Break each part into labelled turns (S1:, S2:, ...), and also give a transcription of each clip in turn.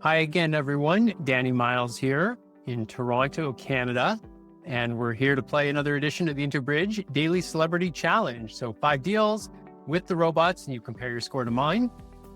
S1: Hi again, everyone. Danny Miles here in Toronto, Canada. And we're here to play another edition of the IntoBridge Daily Celebrity Challenge. So 5 deals with the robots, and you compare your score to mine.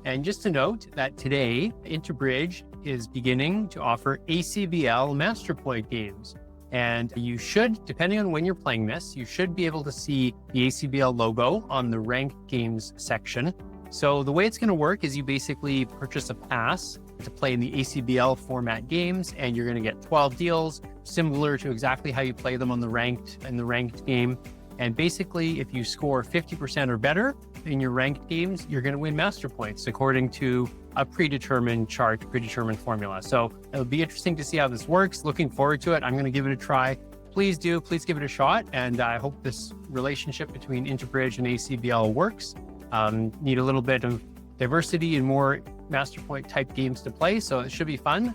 S1: And just to note that today, IntoBridge is beginning to offer ACBL Masterpoint games. And you should, depending on when you're playing this, you should be able to see the ACBL logo on the ranked games section. So the way it's going to work is you basically purchase a pass to play in the ACBL format games, and you're going to get 12 deals, similar to exactly how you play them on the ranked game. And basically, if you score 50% or better in your ranked games, you're going to win master points according to a predetermined chart, predetermined formula. So it'll be interesting to see how this works. Looking forward to it. I'm going to give it a try. Please give it a shot. And I hope this relationship between IntoBridge and ACBL works. Need a little bit of diversity and more Masterpoint type games to play. So it should be fun.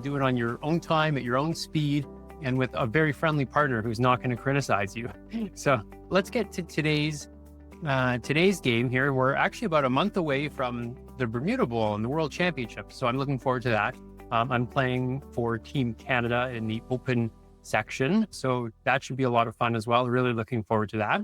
S1: Do it on your own time, at your own speed, and with a very friendly partner who's not going to criticize you. So let's get to today's game here. We're actually about a month away from the Bermuda Bowl and the World Championship. So I'm looking forward to that. I'm playing for Team Canada in the open section. So that should be a lot of fun as well. Really looking forward to that.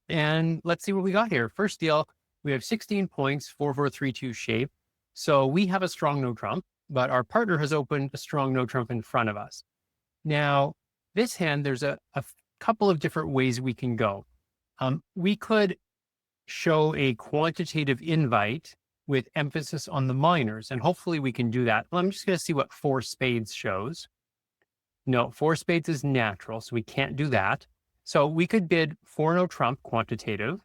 S1: And let's see what we got here. First deal, we have 16 points, 4-4-3-2 shape. So we have a strong no trump, but our partner has opened a strong no trump in front of us. Now, this hand, there's a couple of different ways we can go. We could show a quantitative invite with emphasis on the minors, and hopefully we can do that. Well, I'm just going to see what 4 spades shows. No, 4 spades is natural, so we can't do that. So we could bid 4 no trump quantitative.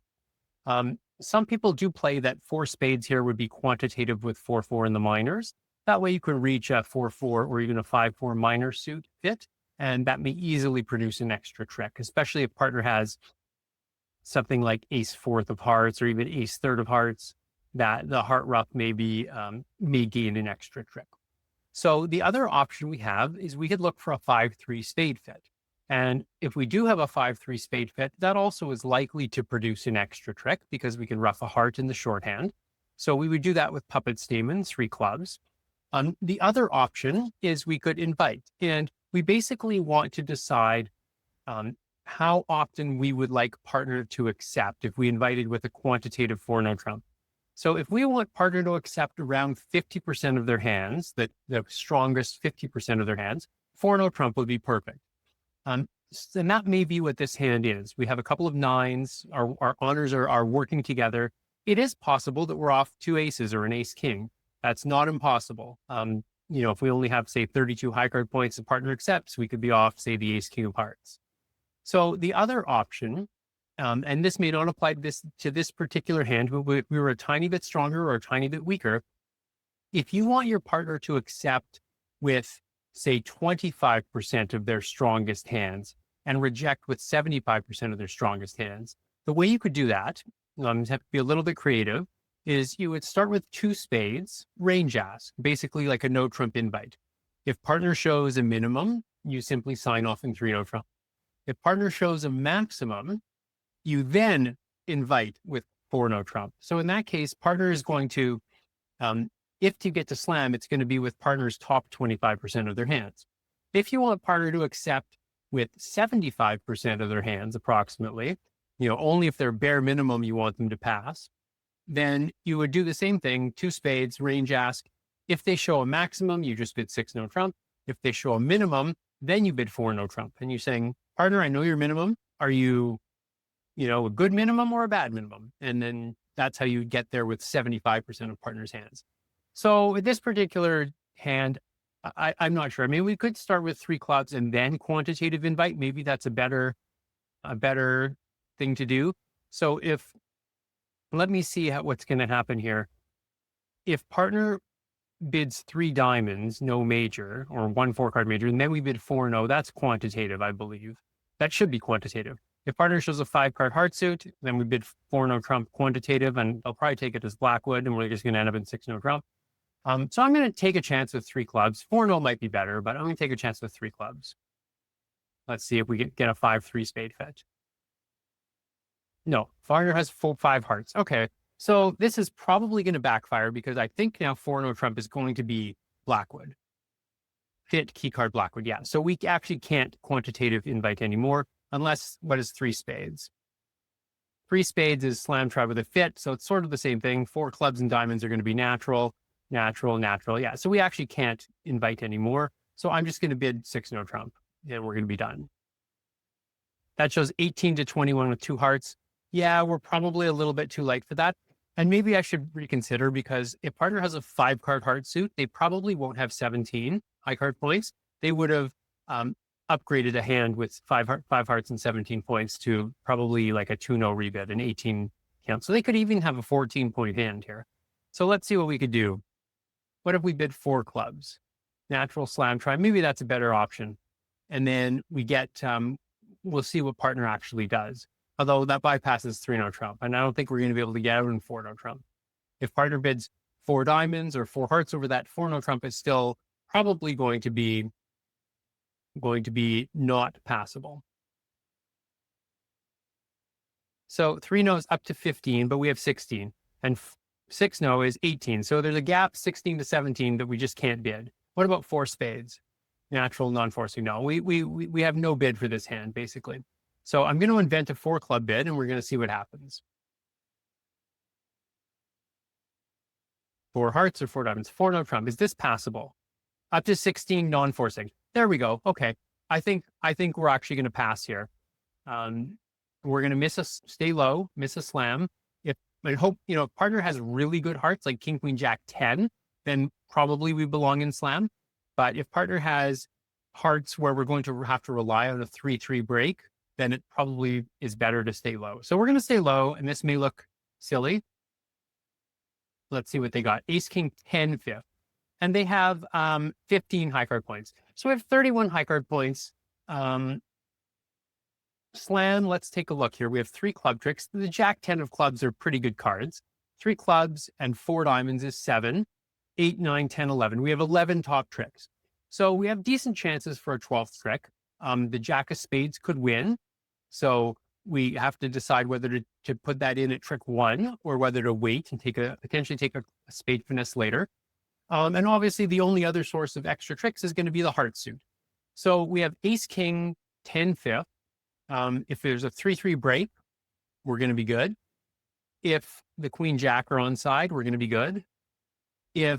S1: Some people do play that 4 spades here would be quantitative with 4-4 in the minors. That way you can reach a 4-4 or even a 5-4 minor suit fit, and that may easily produce an extra trick, especially if partner has something like ace fourth of hearts or even ace third of hearts, that the heart ruff may gain an extra trick. So the other option we have is we could look for a 5-3 spade fit. And if we do have a 5-3 spade fit, that also is likely to produce an extra trick because we can ruff a heart in the shorthand. So we would do that with puppet stamen, 3 clubs. The other option is we could invite, and we basically want to decide how often we would like partner to accept if we invited with a quantitative 4 no trump. So if we want partner to accept around 50% of their hands, the strongest 50% of their hands, 4 no trump would be perfect. And that may be what this hand is. We have a couple of 9s. Our honors are working together. It is possible that we're off 2 aces or an ace king. That's not impossible. If we only have, say, 32 high card points, the partner accepts, we could be off, say, the ace king of hearts. So the other option, and this may not apply to this particular hand, but we were a tiny bit stronger or a tiny bit weaker. If you want your partner to accept with, say, 25% of their strongest hands and reject with 75% of their strongest hands, the way you could do that, you have to be a little bit creative, is you would start with 2 spades, range ask, basically like a no trump invite. If partner shows a minimum, you simply sign off in 3 no trump. If partner shows a maximum, you then invite with 4 no trump. So in that case, partner is going to, if you get to slam, it's going to be with partner's top 25% of their hands. If you want partner to accept with 75% of their hands, approximately, only if they're bare minimum you want them to pass, then you would do the same thing, 2 spades, range ask. If they show a maximum, you just bid 6 no trump. If they show a minimum, then you bid 4 no trump. And you're saying, partner, I know your minimum. Are you, a good minimum or a bad minimum? And then that's how you get there with 75% of partner's hands. So with this particular hand, I'm not sure. I mean, we could start with 3 clubs and then quantitative invite. Maybe that's a better thing to do. So let me see what's going to happen here. If partner bids 3 diamonds, no major, or 1 4-card major, and then we bid 4 no, that's quantitative, I believe. That should be quantitative. If partner shows a 5-card heart suit, then we bid 4 no trump quantitative, and they'll probably take it as Blackwood, and we're just going to end up in 6 no trump. So I'm going to take a chance with 3 clubs. 4 no might be better, but I'm going to take a chance with 3 clubs. Let's see if we get a 5-3 spade fetch. No, partner has full 5 hearts. Okay, so this is probably going to backfire because I think now 4 no trump is going to be Blackwood. Fit key card Blackwood. Yeah. So we actually can't quantitative invite anymore unless what is 3 spades? 3 spades is slam try with a fit. So it's sort of the same thing. 4 clubs and diamonds are going to be natural, natural, natural. Yeah. So we actually can't invite anymore. So I'm just going to bid 6 no trump and we're going to be done. That shows 18 to 21 with 2 hearts. Yeah, we're probably a little bit too light for that. And maybe I should reconsider, because if partner has a 5 card heart suit, they probably won't have 17 high card points. They would have upgraded a hand with 5 hearts and 17 points to probably like a 2-no rebid, an 18 count. So they could even have a 14-point hand here. So let's see what we could do. What if we bid 4 clubs? Natural slam try. Maybe that's a better option. And then we get, we'll see what partner actually does. Although that bypasses 3 no trump. And I don't think we're going to be able to get out in 4 no trump. If partner bids 4 diamonds or 4 hearts over that, 4 no trump is still probably going to be not passable. So 3 no's up to 15, but we have 16, and 6 no is 18. So there's a gap 16 to 17 that we just can't bid. What about 4 spades? Natural, non-forcing. No, we have no bid for this hand, basically. So I'm going to invent a 4 club bid and we're going to see what happens. 4 hearts or 4 diamonds, 4 no trump. Is this passable? Up to 16, non-forcing. There we go. Okay. I think we're actually going to pass here. We're going to stay low, miss a slam. I hope, if partner has really good hearts, like king, queen, jack, 10, then probably we belong in slam. But if partner has hearts where we're going to have to rely on a 3-3 break, then it probably is better to stay low. So we're going to stay low, and this may look silly. Let's see what they got. Ace, king, 10, 5th. And they have 15 high card points. So we have 31 high card points. Slam, let's take a look here. We have 3 club tricks. The jack 10 of clubs are pretty good cards. 3 clubs and 4 diamonds is 7. 8, 9, 10, 11. We have 11 top tricks. So we have decent chances for a 12th trick. The jack of spades could win. So we have to decide whether to put that in at trick 1 or whether to wait and potentially take a spade finesse later. And obviously the only other source of extra tricks is going to be the heart suit. So we have ace, king, 10, 5th. If there's a 3-3 break, we're going to be good. If the queen, jack are on side, we're going to be good. We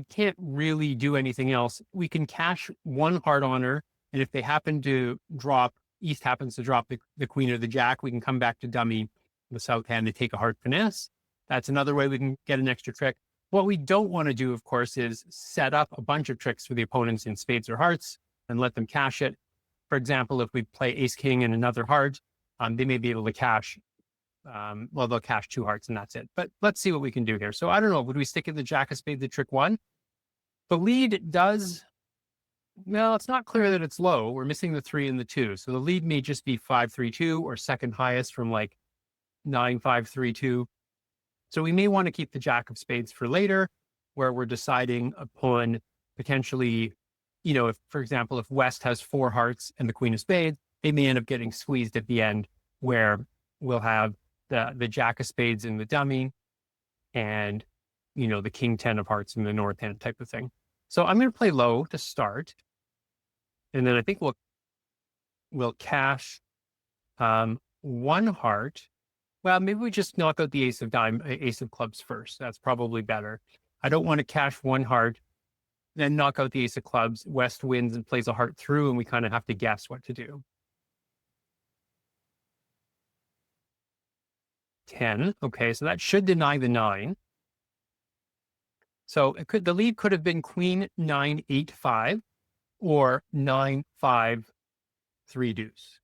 S1: can't really do anything else. We can cash 1 heart honor. And if they happen to drop, East happens to drop the queen or the jack, we can come back to dummy the south hand to take a heart finesse. That's another way we can get an extra trick. What we don't want to do, of course, is set up a bunch of tricks for the opponents in spades or hearts and let them cash it. For example, if we play ace, king, and another heart, they may be able to cash. They'll cash 2 hearts and that's it. But let's see what we can do here. So I don't know. Would we stick at the jack of spades, the trick 1? The lead does. Well, it's not clear that it's low. We're missing the 3 and the 2. So the lead may just be 5-3-2 or second highest from like 9-5-3-2. So we may want to keep the jack of spades for later, where we're deciding upon potentially, if, for example, if West has 4 hearts and the queen of spades, they may end up getting squeezed at the end, where we'll have the jack of spades in the dummy and, the king 10 of hearts in the north hand type of thing. So I'm going to play low to start. And then I think we'll cash 1 heart. Well, maybe we just knock out the ace of clubs first. That's probably better. I don't want to cash 1 heart, then knock out the ace of clubs. West wins and plays a heart through, and we kind of have to guess what to do. 10. Okay, so that should deny the 9. So the lead could have been queen 9-8-5 or 9-5-3 deuce.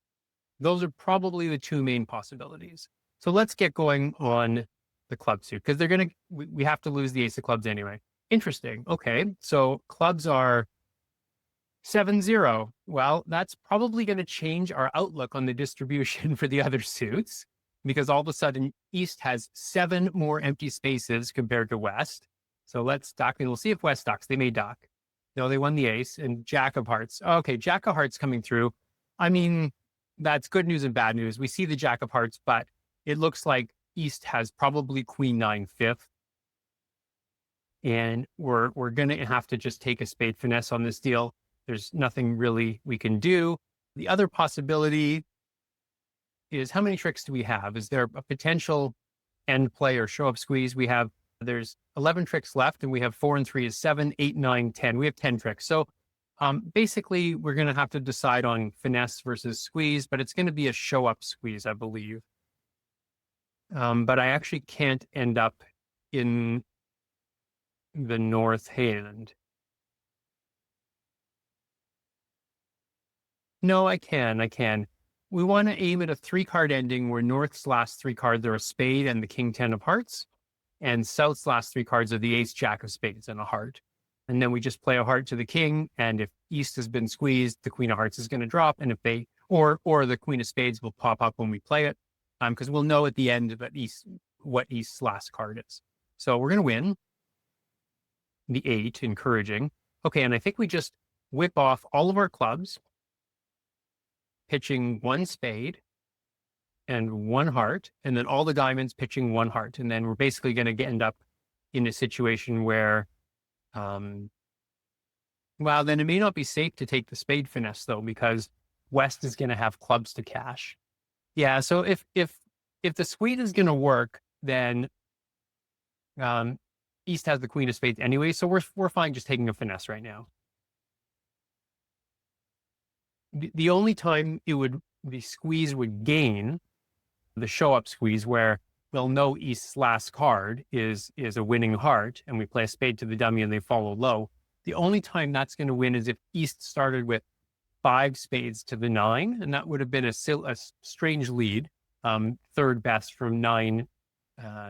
S1: Those are probably the 2 main possibilities. So let's get going on the club suit, because we have to lose the ace of clubs anyway. Interesting. Okay, so clubs are 7-0. Well, that's probably going to change our outlook on the distribution for the other suits, because all of a sudden East has 7 more empty spaces compared to West. So let's dock, and we'll see if West docks. They may dock. No, they won the ace and jack of hearts. Okay, jack of hearts coming through. That's good news and bad news. We see the jack of hearts, but it looks like East has probably queen 9 5th. and we're going to have to just take a spade finesse on this deal. There's nothing really we can do. The other possibility is, how many tricks do we have? Is there a potential end play or show up squeeze? There's 11 tricks left, and we have 4 and 3 is 7, 8, 9, 10. We have 10 tricks. So basically, we're going to have to decide on finesse versus squeeze, but it's going to be a show up squeeze, I believe. But I actually can't end up in the north hand. No, I can. We want to aim at a 3-card ending where north's last 3 cards are a spade and the king 10 of hearts, and south's last 3 cards are the ace jack of spades and a heart. And then we just play a heart to the king, and if east has been squeezed, the queen of hearts is going to drop, and if they or the queen of spades will pop up when we play it, because we'll know at the end of east what east's last card is. So we're going to win the 8, encouraging. Okay, and I think we just whip off all of our clubs, pitching 1 spade and 1 heart, and then all the diamonds pitching 1 heart. And then we're basically going to end up in a situation where, well, then it may not be safe to take the spade finesse, though, because West is going to have clubs to cash. Yeah, so if the squeeze is going to work, then East has the queen of spades anyway, so we're fine just taking a finesse right now. The only time the squeeze would gain, the show up squeeze, where we'll know East's last card is a winning heart, and we play a spade to the dummy and they follow low. The only time that's going to win is if East started with 5 spades to the 9, and that would have been a strange lead, third best from 9,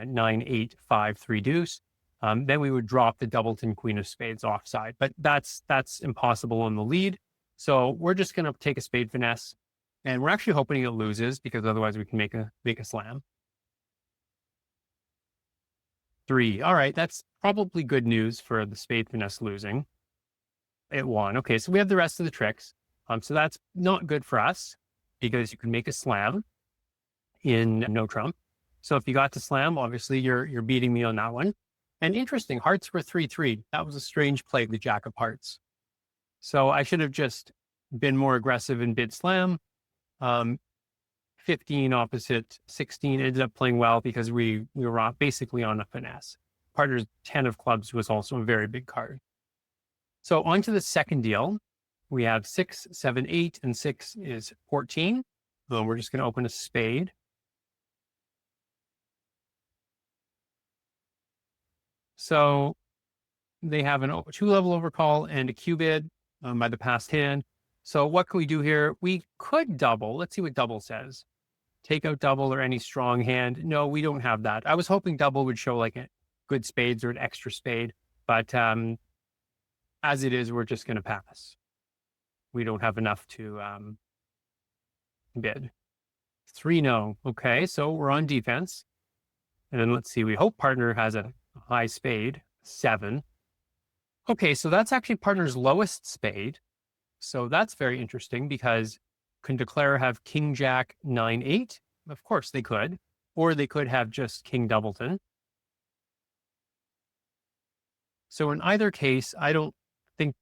S1: 9, 8, 5, 3 deuce. Then we would drop the doubleton queen of spades offside, but that's impossible on the lead. So we're just going to take a spade finesse, and we're actually hoping it loses, because otherwise we can make a slam. 3. All right, that's probably good news for the spade finesse losing. It won. Okay, so we have the rest of the tricks. So that's not good for us, because you can make a slam in no trump. So if you got to slam, obviously you're beating me on that one. And interesting, hearts were 3-3. That was a strange play, the jack of hearts. So I should have just been more aggressive and bid slam. 15 opposite 16 ended up playing well, because we were basically on a finesse. Partner's 10 of clubs was also a very big card. So on to the second deal. We have 6, 7, 8, and 6 is 14. So we're just going to open a spade. So they have a 2-level overcall and a Q bid by the passed hand. So what can we do here? We could double. Let's see what double says. Take out double or any strong hand. No, we don't have that. I was hoping double would show like a good spades or an extra spade, but as it is, we're just going to pass. We don't have enough to bid. 3, no. Okay, so we're on defense. And then let's see, we hope partner has a high spade, 7. Okay, so that's actually partner's lowest spade. So that's very interesting, because can declare have king, jack, 9, 8? Of course they could. Or they could have just king doubleton. So in either case, I don't think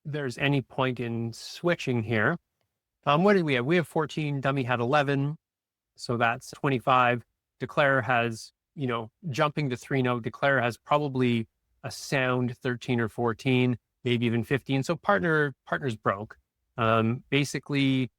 S1: there's any point in switching here. What did we have? We have 14, dummy had 11. So that's 25. Declare has, jumping to 3-0, declare has probably a sound 13 or 14, maybe even 15. So partner's broke. Basically,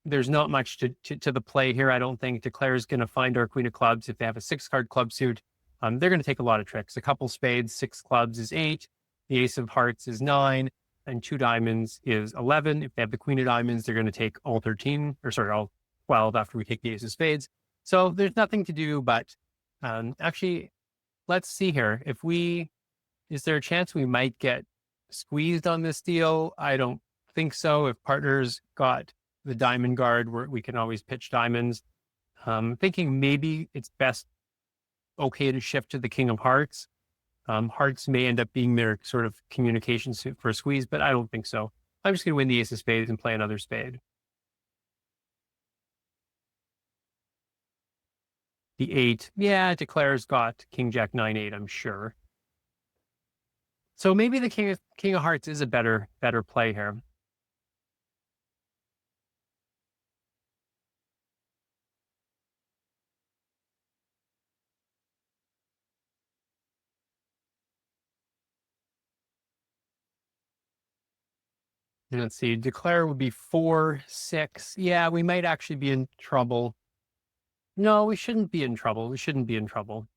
S1: there's not much to the play here. I don't think declare is going to find our queen of clubs. If they have a 6-card club suit, they're going to take a lot of tricks. A couple spades, 6 clubs is 8. The ace of hearts is 9, and 2 diamonds is 11. If they have the queen of diamonds, they're going to take all 13, all 12 after we take the ace of spades. So there's nothing to do, but actually, let's see here. Is there a chance we might get squeezed on this deal? I don't think so. If partners got the diamond guard, we can always pitch diamonds. Thinking maybe it's best okay to shift to the king of hearts. Hearts may end up being their sort of communication suit for a squeeze, but I don't think so. I'm just going to win the ace of spades and play another spade. The 8, yeah, declare's got king, jack, 9, 8, I'm sure. So maybe the king of hearts is a better play here. Let's see, declare would be 4, 6. Yeah, we might actually be in trouble. No, we shouldn't be in trouble. We shouldn't be in trouble.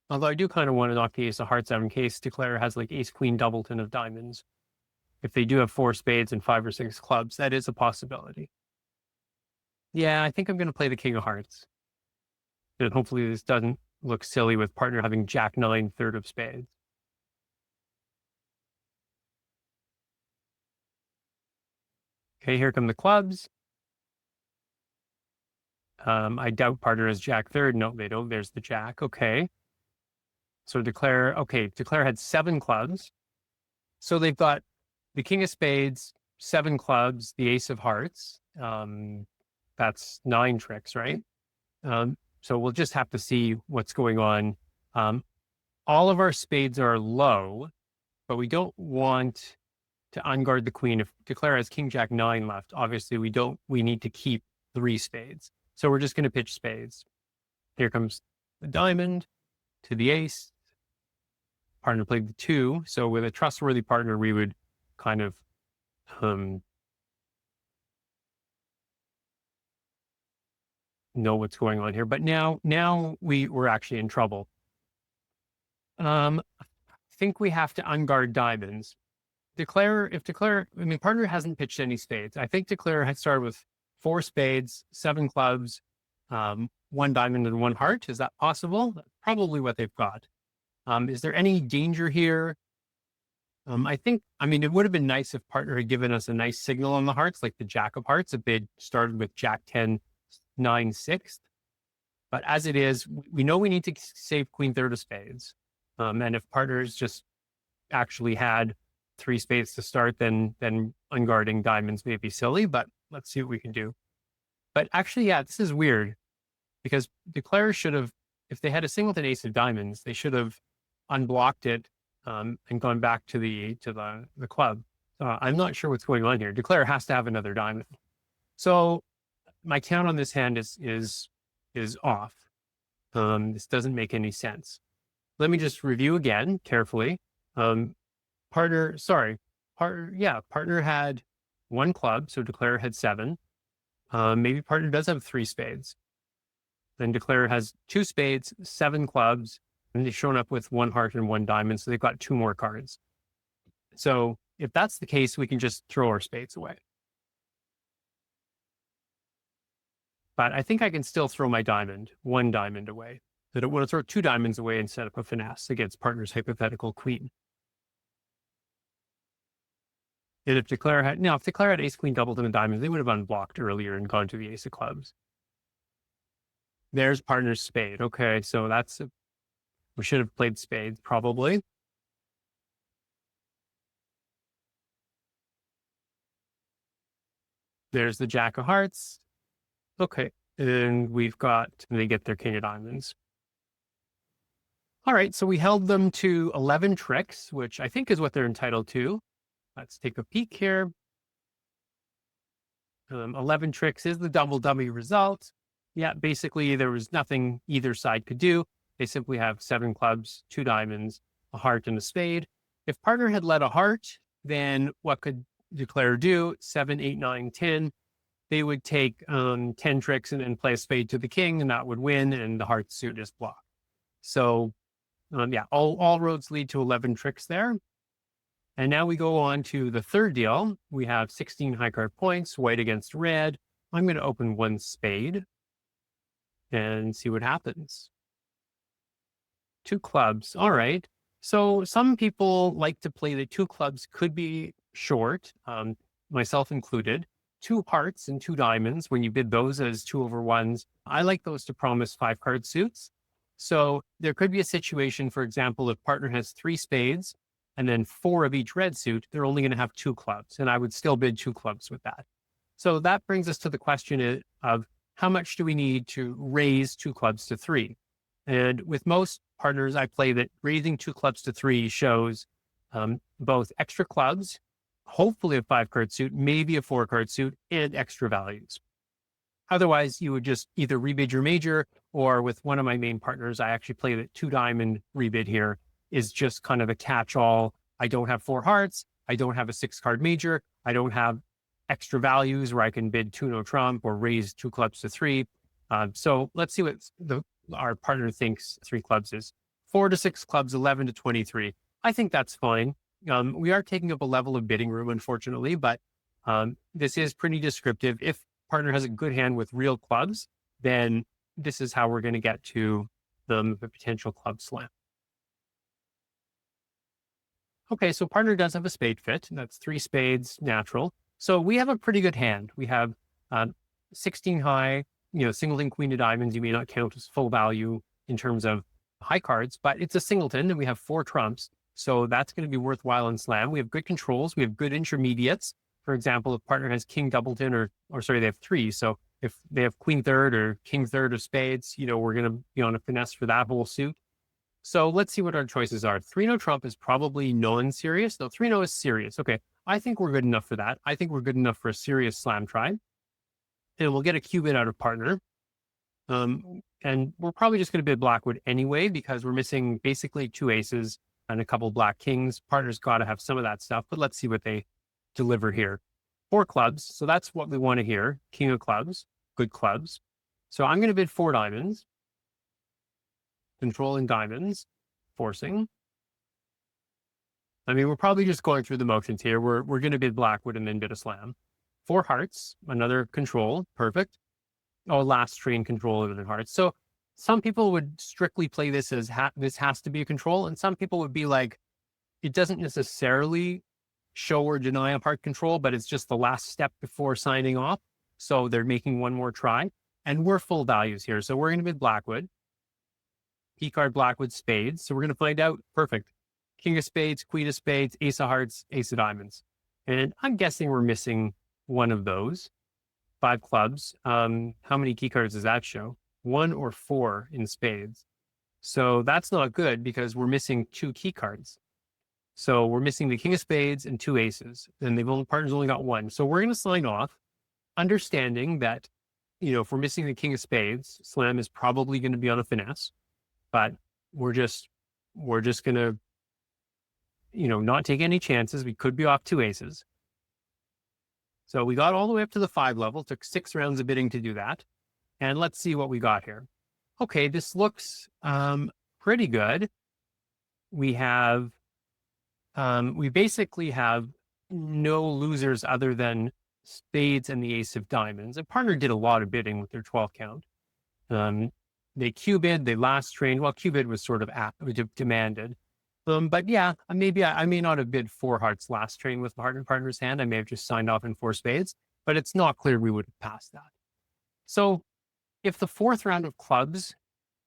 S1: Although I do kind of want to knock the ace of hearts out in case declare has like ace, queen, doubleton of diamonds. If they do have 4 spades and 5 or 6 clubs, that is a possibility. Yeah, I think I'm going to play the king of hearts. And hopefully this doesn't look silly with partner having jack, 9, third of spades. Okay, here come the clubs. I doubt partner has jack third. No, they don't. There's the jack. Okay. So declare had 7 clubs. So they've got the king of spades, 7 clubs, the ace of hearts. That's 9 tricks, right? So we'll just have to see what's going on. All of our spades are low, but we don't want to unguard the queen. If declare has king, jack, 9 left, obviously we need to keep 3 spades. So we're just going to pitch spades. Here comes the diamond to the ace. Partner played the 2. So with a trustworthy partner, we would kind of know what's going on here. But now we're actually in trouble. I think we have to unguard diamonds. Partner hasn't pitched any spades. I think declare had started with 4 spades, 7 clubs, 1 diamond and 1 heart. Is that possible? That's probably what they've got. Is there any danger here? It would have been nice if partner had given us a nice signal on the hearts, like the jack of hearts, if they'd started with jack 10, 9, 6. But as it is, we know we need to save queen third of spades. And if partners just actually had 3 spades to start, then unguarding diamonds may be silly, but let's see what we can do. But actually, yeah, this is weird because declare should have, if they had a singleton ace of diamonds, they should have unblocked it and gone back to the club. I'm not sure what's going on here. Declare has to have another diamond. So my count on this hand is off. This doesn't make any sense. Let me just review again carefully. Partner had 1 club, so declare had 7. Maybe partner does have 3 spades. Then declare has 2 spades, 7 clubs, and they've shown up with 1 heart and 1 diamond, so they've got 2 more cards. So if that's the case, we can just throw our spades away. But I think I can still throw my 1 diamond away. I don't want to throw 2 diamonds away and set up a finesse against partner's hypothetical queen. And if declare had ace, queen, doubleton, and diamonds, they would have unblocked earlier and gone to the ace of clubs. There's partner's spade. Okay, so we should have played spades probably. There's the jack of hearts. Okay, and they get their king of diamonds. All right, so we held them to 11 tricks, which I think is what they're entitled to. Let's take a peek here. 11 tricks is the double dummy result. Yeah, basically there was nothing either side could do. They simply have 7 clubs, 2 diamonds, a heart, and a spade. If partner had led a heart, then what could declare do? 7, 8, 9, 10. They would take 10 tricks and then play a spade to the king, and that would win, and the heart suit is blocked. So all roads lead to 11 tricks there. And now we go on to the third deal. We have 16 high card points, white against red. I'm going to open 1 spade and see what happens. 2 clubs. All right. So some people like to play the 2 clubs could be short, myself included. 2 hearts and 2 diamonds, when you bid those as 2/1s, I like those to promise 5 card suits. So there could be a situation, for example, if partner has 3 spades and then 4 of each red suit, they're only going to have 2 clubs, and I would still bid 2 clubs with that. So that brings us to the question of how much do we need to raise 2 clubs to 3? And with most partners, I play that raising 2 clubs to 3 shows both extra clubs, hopefully a 5-card suit, maybe a 4-card suit, and extra values. Otherwise, you would just either rebid your major, or with one of my main partners, I actually play that 2-diamond rebid here is just kind of a catch-all. I don't have 4 hearts. I don't have a 6-card major. I don't have extra values where I can bid 2 no trump or raise 2 clubs to 3. So let's see what our partner thinks 3 clubs is. 4 to 6 clubs, 11 to 23. I think that's fine. We are taking up a level of bidding room, unfortunately, but this is pretty descriptive. If partner has a good hand with real clubs, then this is how we're going to get to the potential club slam. Okay, so partner does have a spade fit. That's 3 spades natural. So we have a pretty good hand. We have 16 high, singleton queen of diamonds. You may not count as full value in terms of high cards, but it's a singleton and we have 4 trumps. So that's going to be worthwhile in slam. We have good controls. We have good intermediates. For example, if partner has king doubleton or sorry, they have 3. So if they have queen third or king third of spades, we're going to be on a finesse for that whole suit. So let's see what our choices are. 3 no trump is probably non-serious. No, 3 no is serious. Okay. I think we're good enough for that. I think we're good enough for a serious slam try. And we'll get a cubit out of partner. And we're probably just going to bid Blackwood anyway, because we're missing basically 2 aces and a couple black kings. Partner's got to have some of that stuff, but let's see what they deliver here. 4 clubs. So that's what we want to hear. King of clubs, good clubs. So I'm going to bid 4 diamonds. Controlling diamonds, forcing. I mean, we're probably just going through the motions here. We're going to bid Blackwood and then bid a slam. 4 hearts, another control, perfect. Oh, last train control other than hearts. So some people would strictly play this as this has to be a control, and some people would be like, it doesn't necessarily show or deny a heart control, but it's just the last step before signing off. So they're making one more try, and we're full values here. So we're going to bid Blackwood. P card Blackwood spades. So we're going to find out. Perfect. King of spades, queen of spades, ace of hearts, ace of diamonds. And I'm guessing we're missing one of those. 5 clubs. How many key cards does that show? 1 or 4 in spades. So that's not good because we're missing 2 key cards. So we're missing the king of spades and 2 aces. And partner's only got 1. So we're going to sign off, understanding that, if we're missing the king of spades, slam is probably going to be on a finesse. But we're just going to, not take any chances. We could be off 2 aces. So we got all the way up to the 5 level. Took 6 rounds of bidding to do that. And let's see what we got here. Okay, this looks pretty good. We basically have no losers other than spades and the ace of diamonds. And partner did a lot of bidding with their 12 count. They Q-bid, they last trained. Well, Q-bid was sort of demanded. But yeah, maybe I may not have bid 4 hearts last train with partner's hand. I may have just signed off in 4 spades, but it's not clear we would have passed that. So if the 4th round of clubs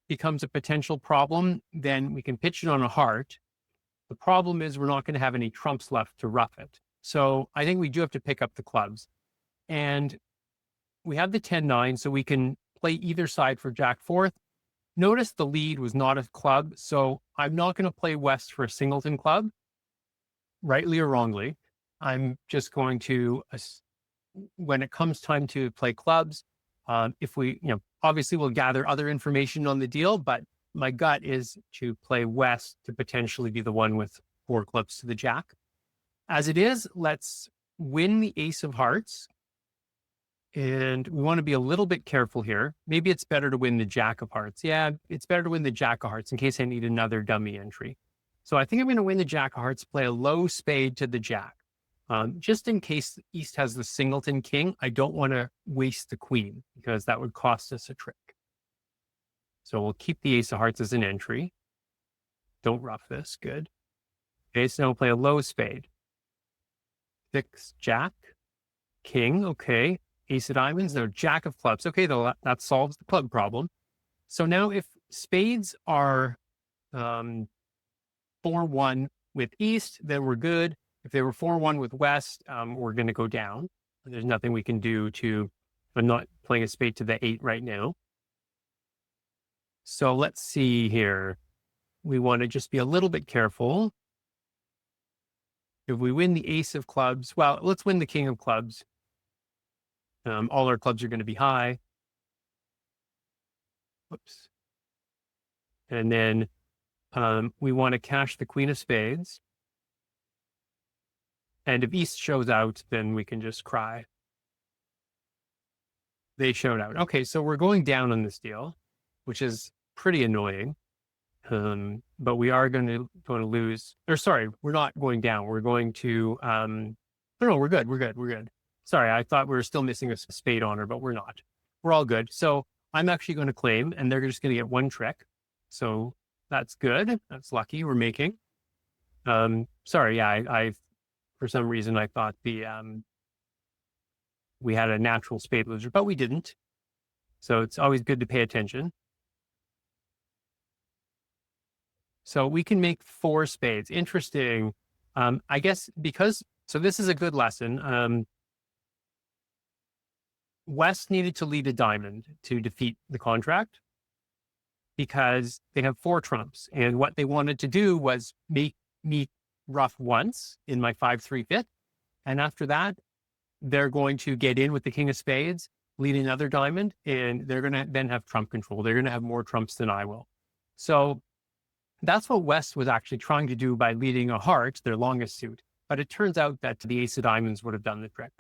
S1: becomes a potential problem, then we can pitch it on a heart. The problem is we're not going to have any trumps left to rough it. So I think we do have to pick up the clubs. And we have the 10-9, so we can play either side for Jack 4th. Notice the lead was not a club, so I'm not going to play West for a singleton club, rightly or wrongly. I'm just going to, when it comes time to play clubs, if we, obviously we'll gather other information on the deal, but my gut is to play West to potentially be the one with 4 clubs to the Jack. As it is, let's win the ace of hearts. And we want to be a little bit careful here. Maybe it's better to win the Jack of hearts. Yeah, it's better to win the Jack of hearts in case I need another dummy entry. So I think I'm going to win the Jack of hearts, play a low spade to the Jack. Just in case East has the singleton king, I don't want to waste the queen because that would cost us a trick. So we'll keep the ace of hearts as an entry. Don't rough this. Good. Okay, so now we'll play a low spade. 6 Jack, king. Okay. Ace of diamonds, no, Jack of clubs. Okay, that solves the club problem. So now if spades are 4-1 with East, then we're good. If they were 4-1 with West, we're going to go down. There's nothing we can do I'm not playing a spade to the 8 right now. So let's see here. we want to just be a little bit careful. If we win the ace of clubs, well, let's win the king of clubs. All our clubs are going to be high. Whoops. And then we want to cash the queen of spades. And if East shows out, then we can just cry. They showed out. Okay, so we're going down on this deal, which is pretty annoying. But we are going to lose. Or sorry, we're not going down. We're going to. No, we're good. We're good. Sorry, I thought we were still missing a spade honor, but we're not. We're all good. So I'm actually going to claim, and they're just going to get one trick. So that's good. That's lucky. We're making. Sorry, yeah, I for some reason I thought we had a natural spade loser, but we didn't. So it's always good to pay attention. So we can make 4 spades. Interesting. I guess so this is a good lesson. West needed to lead a diamond to defeat the contract because they have 4 trumps. And what they wanted to do was make me rough once in my 5-3 fit. And after that, they're going to get in with the king of spades, lead another diamond, and they're going to then have trump control. They're going to have more trumps than I will. So that's what West was actually trying to do by leading a heart, their longest suit. But it turns out that the ace of diamonds would have done the trick.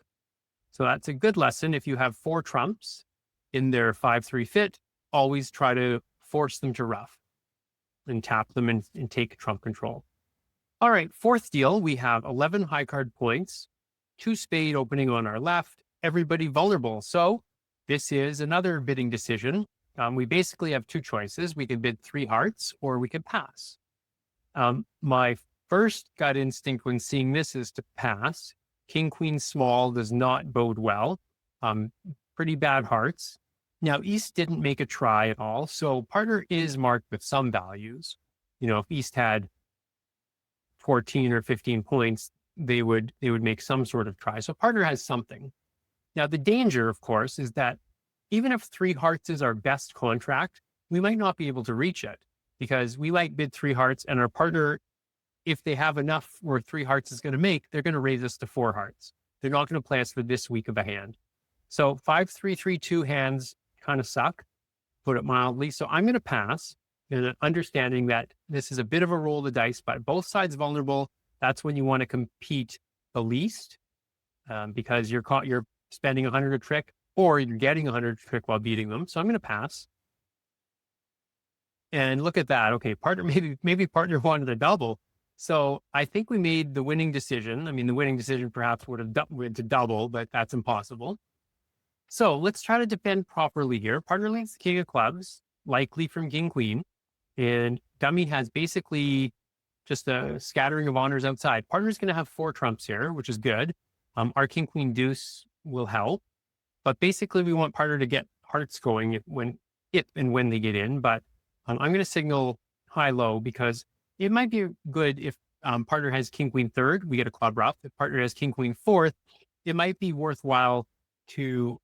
S1: So that's a good lesson. If you have 4 trumps in their 5-3 fit, always try to force them to rough and tap them and take trump control. All right, 4th deal, we have 11 high card points, 2 spade opening on our left, everybody vulnerable. So this is another bidding decision. We basically have 2 choices. We can bid 3 hearts or we can pass. My first gut instinct when seeing this is to pass. King, queen, small does not bode well. Pretty bad hearts. Now, East didn't make a try at all. So partner is marked with some values. If East had 14 or 15 points, they would make some sort of try. So partner has something. Now, the danger, of course, is that even if 3 hearts is our best contract, we might not be able to reach it because we might bid 3 hearts and our partner, if they have enough where 3 hearts is going to make, they're going to raise us to 4 hearts. They're not going to play us for this weak of a hand. So 5-3-3-2 hands kind of suck, put it mildly. So I'm going to pass, and understanding that this is a bit of a roll of the dice, but both sides vulnerable. That's when you want to compete the least because you're spending 100 a trick or you're getting 100 a trick while beating them. So I'm going to pass. And look at that. Okay, partner, maybe partner wanted a double. So I think we made the winning decision. I mean, the winning decision perhaps would have went to double, but that's impossible. So let's try to defend properly here. Partner leads the king of clubs, likely from king, queen. And dummy has basically just a scattering of honors outside. Partner's going to have 4 trumps here, which is good. Our king, queen, deuce will help. But basically, we want partner to get hearts going if and when they get in. But I'm going to signal high-low because it might be good if partner has king, queen, third, we get a club rough. If partner has king, queen, fourth, it might be worthwhile to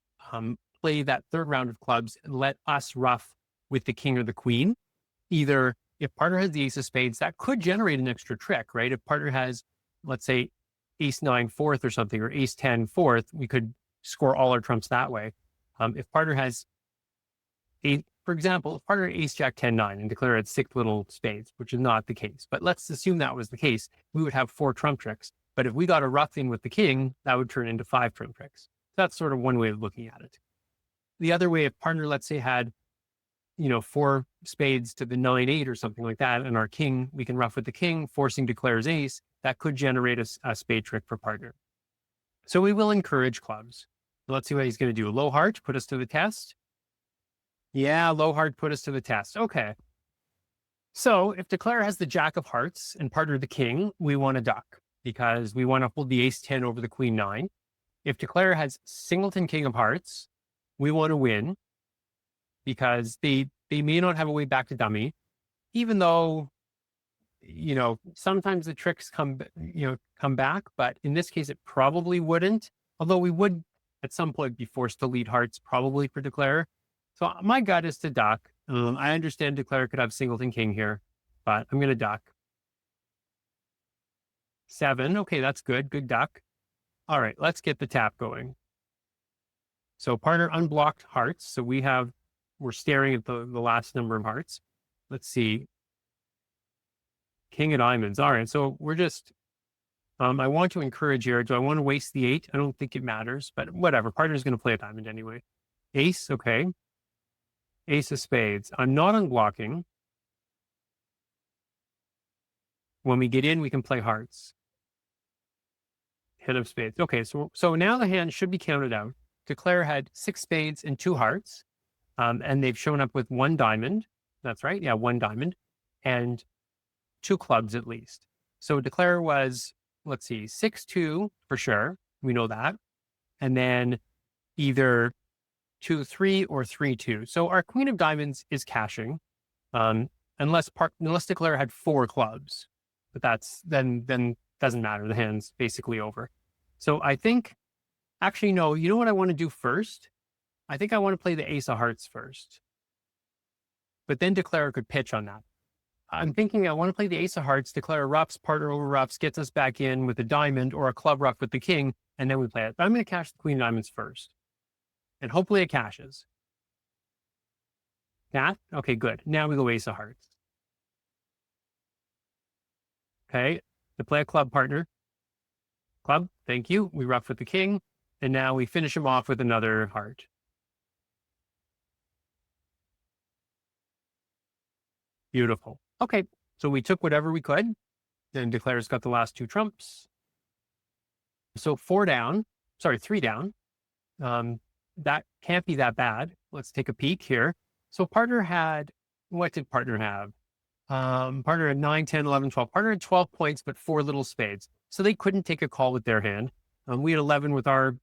S1: play that 3rd round of clubs and let us rough with the king or the queen. Either if partner has the ace of spades, that could generate an extra trick, right? If partner has, let's say, ace 9 fourth or something, or ace 10 fourth, we could score all our trumps that way. If partner has, for example, if partner ace jack 10 9 and declare it 6 little spades, which is not the case, but let's assume that was the case, we would have 4 trump tricks. But if we got a rough in with the king, that would turn into 5 trump tricks. That's sort of one way of looking at it. The other way, if partner, let's say, had 4 spades to the 9-8 or something like that, and our king, we can rough with the king, forcing declares ace, that could generate a spade trick for partner. So we will encourage clubs. Let's see what he's going to do. Low heart, put us to the test. Yeah, low heart, put us to the test. Okay. So if declare has the jack of hearts and partner the king, we want to duck because we want to hold the ace 10 over the queen 9. If declare has singleton king of hearts, we want to win because they may not have a way back to dummy, even though, sometimes the tricks come back, but in this case, it probably wouldn't, although we would at some point be forced to lead hearts probably for declare. So my gut is to duck. I understand declare could have singleton king here, but I'm going to duck. 7. Okay, that's good. Good duck. All right, let's get the tap going. So partner unblocked hearts. So we're staring at the last number of hearts. Let's see. King of diamonds. All right, so we're just, I want to encourage here. Do I want to waste the 8? I don't think it matters, but whatever. Partner's going to play a diamond anyway. Ace, okay. Ace of spades. I'm not unblocking. When we get in, we can play hearts. Head of spades. Okay, so now the hand should be counted out. Declare had 6 spades and 2 hearts, and they've shown up with 1 diamond. That's right. Yeah, 1 diamond and 2 clubs at least. So Declare was, let's see, 6-2 for sure. We know that. And then either 2-3 or 3-2. So our queen of diamonds is cashing, unless Declare had 4 clubs. But that's then doesn't matter. The hand's basically over. So I think, actually, no, you know what I want to do first? I think I want to play the ace of hearts first. But then Declare could pitch on that. I'm thinking I want to play the ace of hearts, Declare roughs, partner over roughs, gets us back in with a diamond or a club rough with the king, and then we play it. But I'm going to cash the queen of diamonds first. And hopefully it cashes. That? Okay, good. Now we go ace of hearts. Okay, to play a club, partner. Club, thank you. We rough with the king, and now we finish him off with another heart. Beautiful. Okay, so we took whatever we could. Then Declare's got the last 2 trumps. So 3 down. That can't be that bad. Let's take a peek here. So partner had, what did partner have? Partner had 9, 10, 11, 12. Partner had 12 points, but 4 little spades. So they couldn't take a call with their hand. We had 11 with our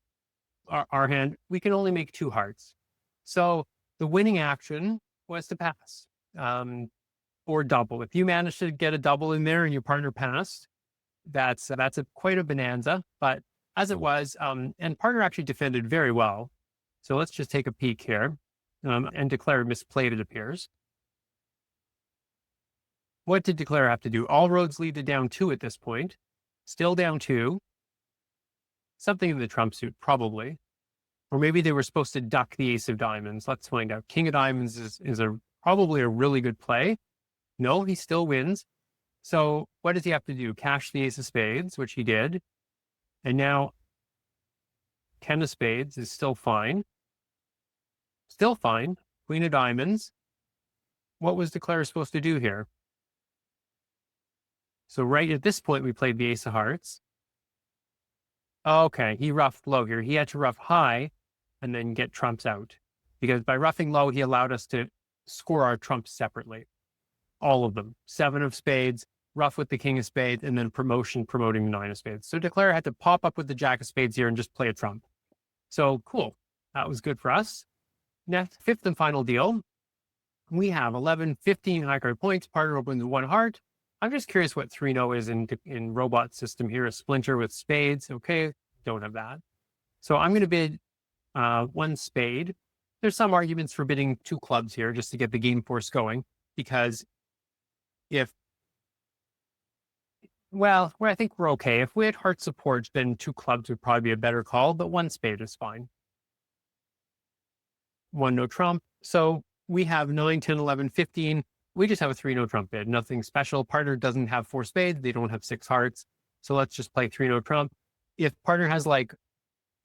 S1: hand. We can only make 2 hearts. So the winning action was to pass, or double. If you manage to get a double in there and your partner passed, that's quite a bonanza. But as it was, and partner actually defended very well. So let's just take a peek here, and Declare misplayed, it appears. What did Declare have to do? All roads lead to down 2 at this point. Still down 2. Something in the trump suit, probably. Or maybe they were supposed to duck the ace of diamonds. Let's find out. King of diamonds is probably a really good play. No, he still wins. So what does he have to do? Cash the ace of spades, which he did. And now 10 of spades is still fine. Still fine. Queen of diamonds. What was Declare supposed to do here? So right at this point, we played the ace of hearts. Okay, he roughed low here. He had to rough high and then get trumps out. Because by roughing low, he allowed us to score our trumps separately. All of them. 7 of spades, rough with the king of spades, and then promoting the 9 of spades. So Declare had to pop up with the jack of spades here and just play a trump. So cool. That was good for us. Next, 5th and final deal. We have 11, 15 high card points. Partner opens 1 heart. I'm just curious what 3-0 is in robot system here. A splinter with spades. Okay, don't have that. So I'm going to bid 1 spade. There's some arguments for bidding 2 clubs here just to get the game force going, because where I think we're okay. If we had heart support, then 2 clubs would probably be a better call, but 1 spade is fine. 1 no trump. So we have 9, 10, 11, 15. We just have a 3 no trump bid. Nothing special. Partner doesn't have 4 spades. They don't have 6 hearts. So let's just play 3 no trump. If partner has like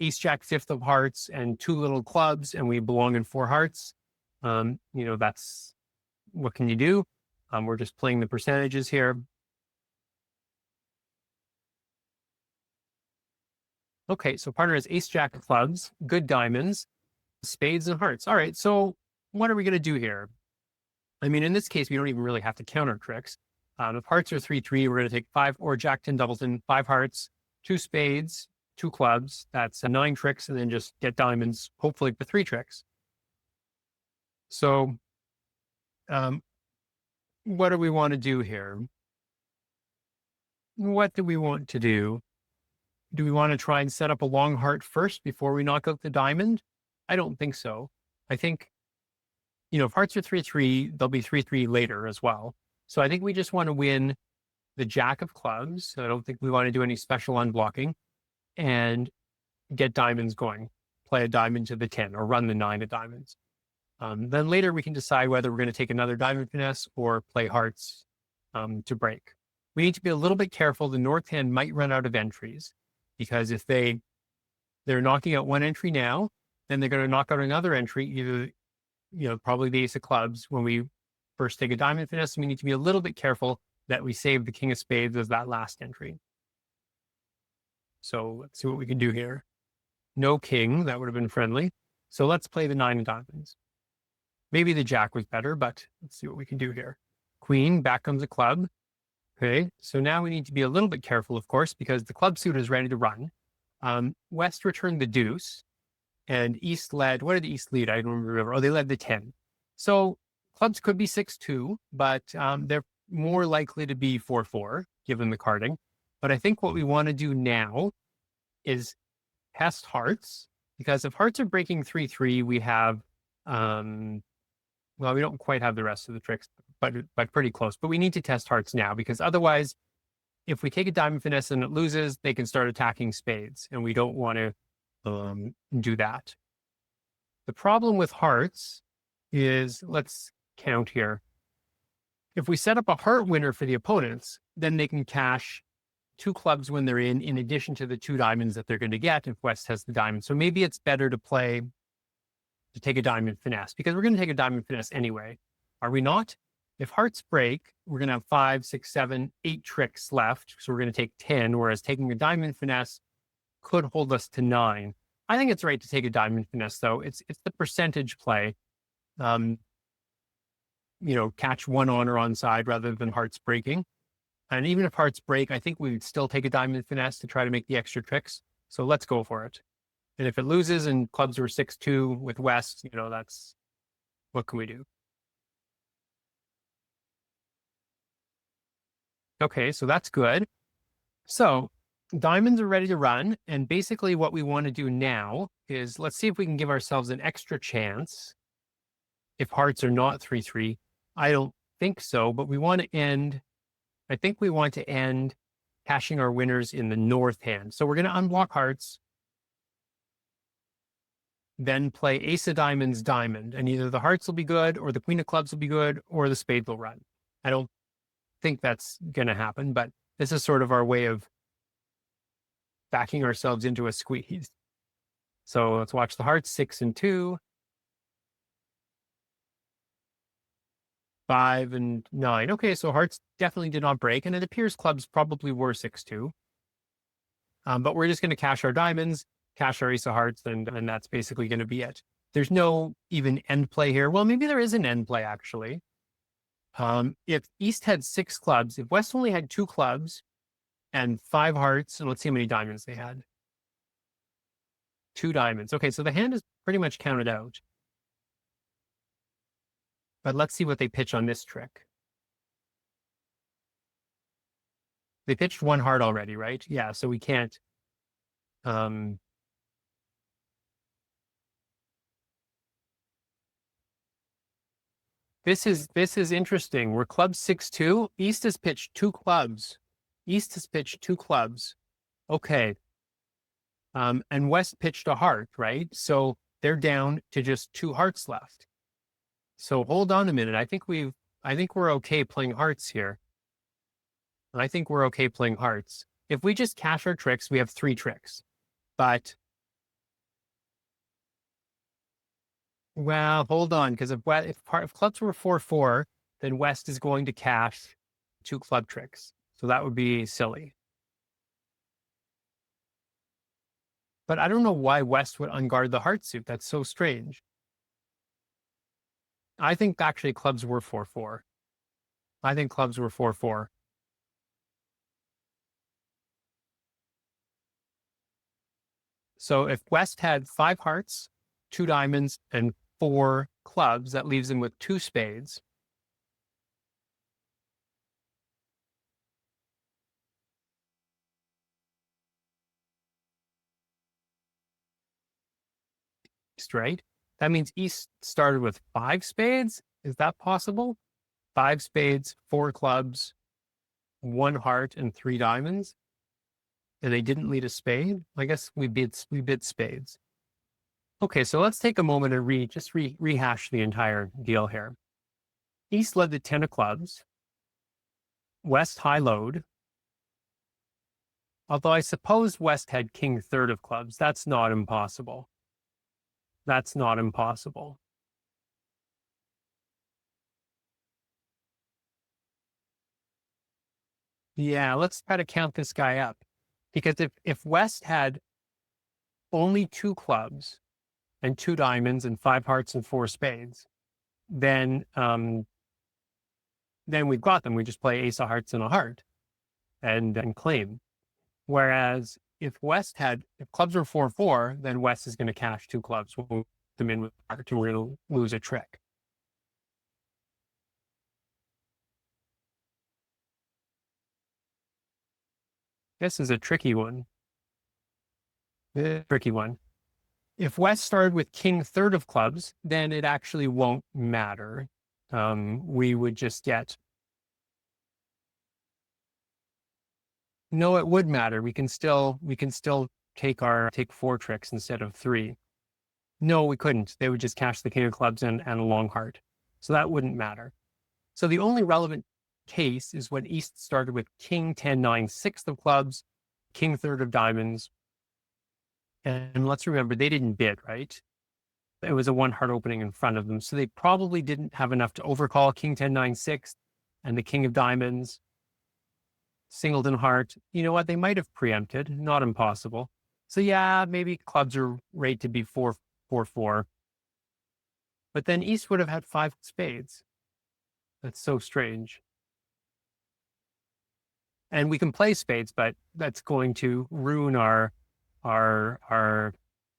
S1: ace jack 5th of hearts and 2 little clubs and we belong in 4 hearts, that's, what can you do? We're just playing the percentages here. Okay, so partner has ace jack of clubs, good diamonds, spades and hearts. All right, so what are we going to do here? I mean, in this case, we don't even really have to count our tricks. If hearts are 3-3, we're going to take 5, or jack 10 doubleton, 5 hearts, 2 spades, 2 clubs. That's 9 tricks, and then just get diamonds, hopefully for 3 tricks. So what do we want to do here? What do we want to do? Do we want to try and set up a long heart first before we knock out the diamond? I don't think so. I think, if hearts are 3-3, they'll be 3-3 later as well. So I think we just want to win the jack of clubs. So I don't think we want to do any special unblocking and get diamonds going. Play a diamond to the 10 or run the 9 of diamonds. Then later we can decide whether we're going to take another diamond finesse or play hearts to break. We need to be a little bit careful. The north hand might run out of entries because if they're knocking out one entry now, then they're going to knock out another entry, either, probably the ace of clubs when we first take a diamond finesse. We need to be a little bit careful that we save the king of spades as that last entry. So let's see what we can do here. No king, that would have been friendly. So let's play the 9 of diamonds. Maybe the jack was better, but let's see what we can do here. Queen, back comes a club. Okay, so now we need to be a little bit careful, of course, because the club suit is ready to run. West returned the deuce, and East led, what did the East lead? I don't remember. Oh, they led the 10. So clubs could be 6-2, but they're more likely to be 4-4, given the carding. But I think what we want to do now is test hearts, because if hearts are breaking 3-3, we have, well, we don't quite have the rest of the tricks, but pretty close. But we need to test hearts now, because otherwise, if we take a diamond finesse and it loses, they can start attacking spades, and we don't want to do that. The problem with hearts is, let's count here. If we set up a heart winner for the opponents, then they can cash 2 clubs when they're in addition to the 2 diamonds that they're going to get if West has the diamond. So maybe it's better to take a diamond finesse, because we're going to take a diamond finesse anyway. Are we not? If hearts break, we're going to have 5, 6, 7, 8 tricks left. So we're going to take 10, whereas taking a diamond finesse could hold us to 9. I think it's right to take a diamond finesse, though. It's the percentage play. Catch one on or onside rather than hearts breaking. And even if hearts break, I think we would still take a diamond finesse to try to make the extra tricks. So let's go for it. And if it loses and clubs were 6-2 with West, that's, what can we do? Okay, so that's good. So diamonds are ready to run. And basically what we want to do now is, let's see if we can give ourselves an extra chance if hearts are not 3-3. I don't think so, but I think we want to end cashing our winners in the north hand. So we're going to unblock hearts, then play ace of diamonds, diamond, and either the hearts will be good or the queen of clubs will be good or the spade will run. I don't think that's going to happen, but this is sort of our way of backing ourselves into a squeeze. So let's watch the hearts, 6 and 2, 5 and 9. Okay, so hearts definitely did not break, and it appears clubs probably were 6-2. But we're just going to cash our diamonds, cash our ace of hearts, and that's basically going to be it. There's no even end play here. Well, maybe there is an end play, actually. If East had 6 clubs, if West only had 2 clubs and 5 hearts, and let's see how many diamonds they had. 2 diamonds. Okay, so the hand is pretty much counted out. But let's see what they pitch on this trick. They pitched 1 heart already, right? Yeah, so we can't. This is interesting. We're club 6-2. East has pitched 2 clubs. East has pitched 2 clubs. Okay. And West pitched a heart, right? So they're down to just 2 hearts left. So hold on a minute. I think we're okay playing hearts here. I think we're okay playing hearts. If we just cash our tricks, we have 3 tricks. But, well, hold on, because if clubs were 4-4, then West is going to cash 2 club tricks. So that would be silly. But I don't know why West would unguard the heart suit. That's so strange. I think actually clubs were 4-4. I think clubs were 4-4. So if West had 5 hearts, 2 diamonds, and 4 clubs, that leaves him with 2 spades. Right? That means East started with 5 spades. Is that possible? 5 spades, 4 clubs, 1 heart, and 3 diamonds, and they didn't lead a spade. I guess we bid spades. Okay, so let's take a moment and rehash the entire deal here. East led the 10 of clubs, West high-loed, although I suppose West had king third of clubs. That's not impossible. That's not impossible. Yeah, let's try to count this guy up. Because if West had only 2 clubs and 2 diamonds and 5 hearts and 4 spades, then we've got them. We just play ace of hearts and a heart and claim. Whereas if clubs are 4-4, then West is going to cash 2 clubs. We'll move them in with heart and we're going to lose a trick. This is a tricky one. Tricky one. If West started with king third of clubs, then it actually won't matter. We would just get. No, it would matter. We can still take 4 tricks instead of 3. No, we couldn't. They would just cash the king of clubs and a long heart. So that wouldn't matter. So the only relevant case is when East started with king 10-9 sixth of clubs, king third of diamonds. And let's remember, they didn't bid, right? It was a 1 heart opening in front of them. So they probably didn't have enough to overcall king 10-9 sixth and the king of diamonds, singleton heart. You know what? They might have preempted, not impossible. So yeah, maybe clubs are rated to be 4-4-4. But then East would have had 5 spades. That's so strange. And we can play spades, but that's going to ruin our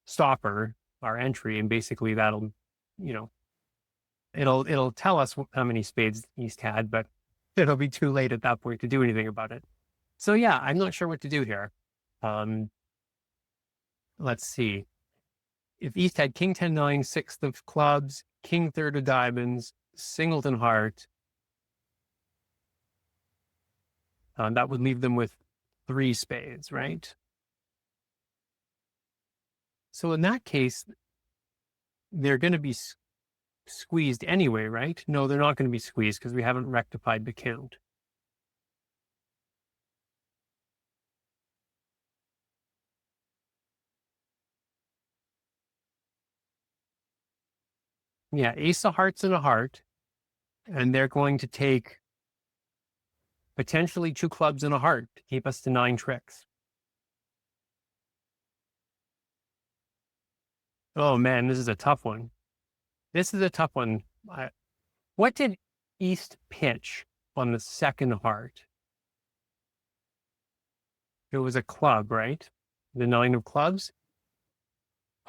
S1: stopper, our entry, and basically that'll, it'll tell us how many spades East had, but it'll be too late at that point to do anything about it. So yeah, I'm not sure what to do here. Let's see. If East had king 10-9 sixth of clubs, king third of diamonds, singleton heart, that would leave them with 3 spades, right? So in that case, they're going to be squeezed anyway, right? No, they're not going to be squeezed because we haven't rectified the count. Yeah, ace of hearts and a heart, and they're going to take potentially 2 clubs and a heart to keep us to 9 tricks. Oh man, this is a tough one. This is a tough one. What did East pitch on the second heart? It was a club, right? The 9 of clubs.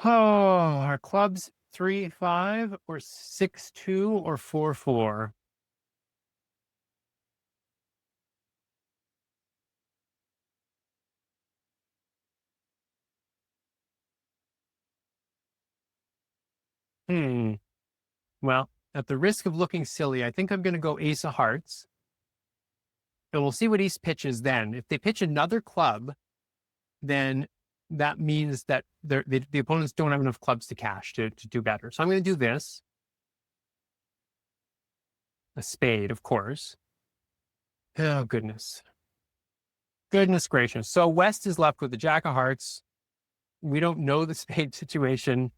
S1: Oh, our clubs 3-5 or 6-2 or 4-4. Well, at the risk of looking silly, I think I'm going to go ace of hearts. And we'll see what East pitches then. If they pitch another club, then that means that the opponents don't have enough clubs to cash to do better. So I'm going to do this. A spade, of course. Oh, goodness. Goodness gracious. So West is left with the jack of hearts. We don't know the spade situation,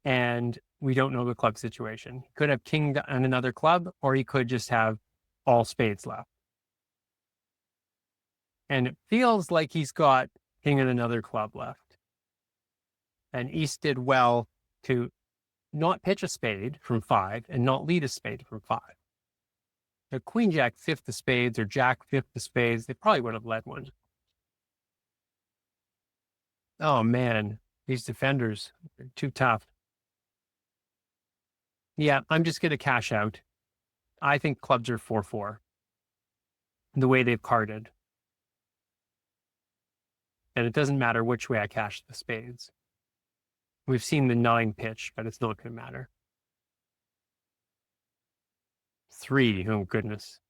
S1: and we don't know the club situation. He could have king and another club, or he could just have all spades left. And it feels like he's got king and another club left. And East did well to not pitch a spade from 5 and not lead a spade from 5. The queen jack fifth of spades or jack fifth of spades, they probably would have led one. Oh man, these defenders are too tough. Yeah, I'm just going to cash out. I think clubs are 4-4. The way they've carded. And it doesn't matter which way I cash the spades. We've seen the 9 pitch, but it's not going to matter. 3. Oh, goodness.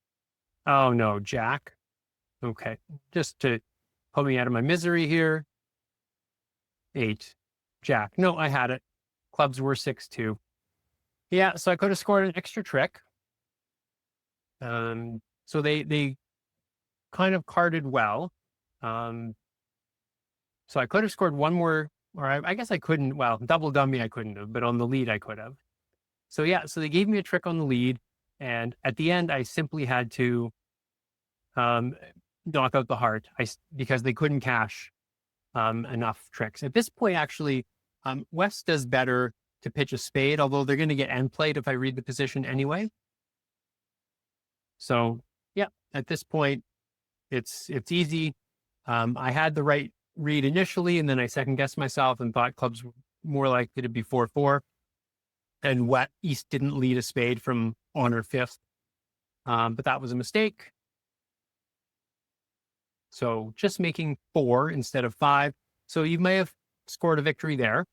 S1: Oh, no, Jack. Okay. Just to put me out of my misery here. 8. Jack. No, I had it. Clubs were 6-2. Yeah, so I could have scored an extra trick. So they kind of carded well. So I could have scored one more, or I guess I couldn't. Well, double dummy I couldn't have, but on the lead I could have. So yeah, so they gave me a trick on the lead, and at the end I simply had to knock out the heart because they couldn't cash enough tricks. At this point, actually, West does better to pitch a spade, although they're going to get end played if I read the position anyway. So yeah, at this point, it's easy. I had the right read initially, and then I second guessed myself and thought clubs were more likely to be 4-4. And East didn't lead a spade from on or 5th, but that was a mistake. So just making 4 instead of 5. So you may have scored a victory there.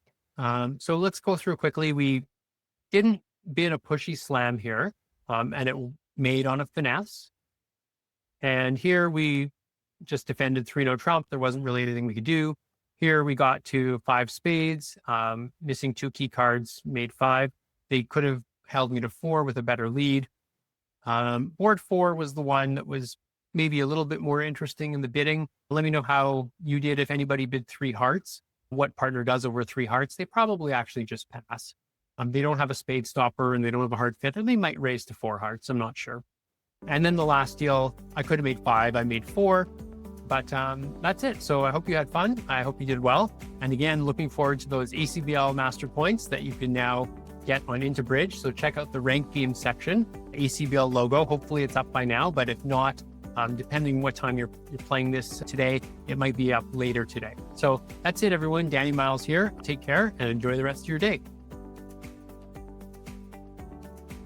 S1: So let's go through quickly. We didn't bid a pushy slam here, and it made on a finesse. And here we just defended 3-no trump. There wasn't really anything we could do. Here we got to 5 spades, missing 2 key cards, made 5. They could have held me to 4 with a better lead. Board 4 was the one that was maybe a little bit more interesting in the bidding. Let me know how you did. If anybody bid 3 hearts, what partner does over 3 hearts? They probably actually just pass. They don't have a spade stopper and they don't have a hard fit, and they might raise to 4 hearts. I'm not sure. And then the last deal, I could have made 5. I made 4. But that's it. So I hope you had fun. I hope you did well. And again, looking forward to those ACBL Masterpoints that you can now get on IntoBridge. So check out the rank game section, ACBL logo. Hopefully it's up by now, but if not, depending what time you're playing this today, it might be up later today. So that's it, everyone. Danny Miles here. Take care and enjoy the rest of your day.